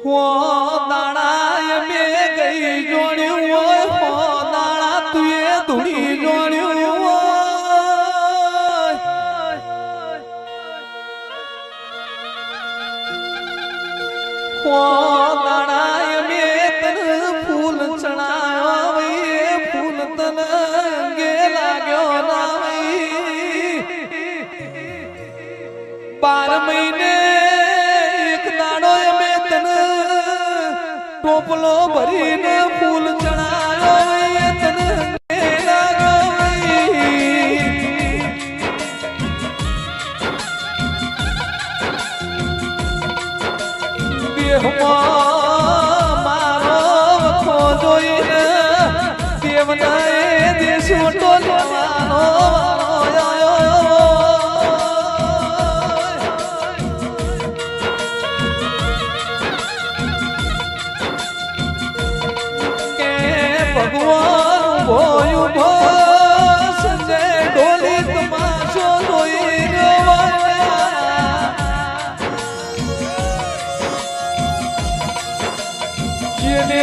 હો દાડા મે ગઈ જોણ્યું હોય હો દાડા તુએ ધૂણી જોણ્યું હો દાડા મે તન ફૂલ ચણાયો એ ફૂલ તન અંગે લાગ્યો ના 12 મહિને એક દાડો મે તન ટોપલો ભરીને ફૂલ ચણાયો એ તન અંગે લાગ્યો દેહમાં મારો વખો જોઈને દેવનાએ દેશો ટોલવાનો ભગવાન ભોયું ભો સંજય ઢોલી તમાશો જોઈ જેને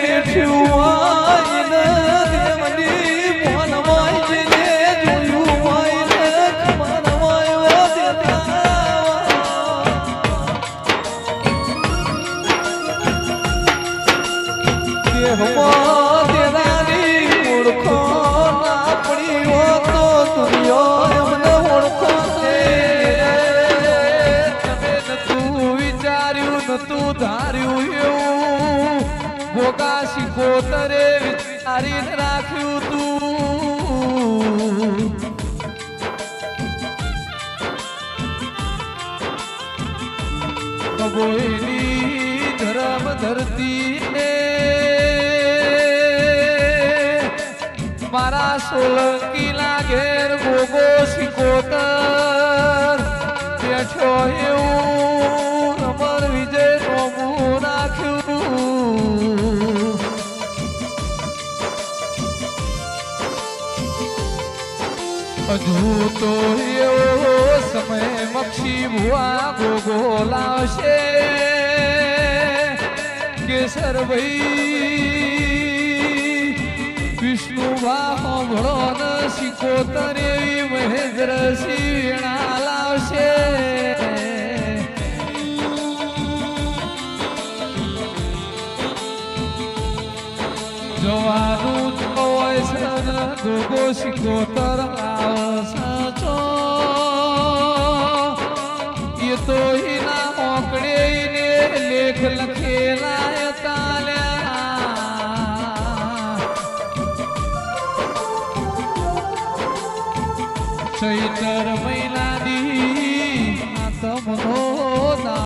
બેઠ્યું દેવની મોનમાં જેને જોયું હોય ખમનવાયો દેહમાં દેનારી ઓળખો ના પડી હો તો દુનિયા એમને ઓળખો તમે નતું વિચાર્યું નતું ધાર્યું એવું ભોગા શીખોતરે વિચારીને રાખ્યું તું કબોઈની ધરમ ધરતી મારા સોલંકી લાગેર ગોગો શીખોતર બેઠો એવું અમર વિજય નોમું નાખ્યું હજુ તો એવો સમય મક્ષી ભુવા ગોગો લાવશે કેસર ભાઈ વિષ્ણુ ભાવો ભળો ન શીખોતર એવી મહેન્દ્ર સિંહ વીણા લાવશે જવાનું હોય સન ગોગો શીખોતર આવશો એ તો એના મોકળે ને લેખ લખેલા ચૈતર મહિનાની તમનો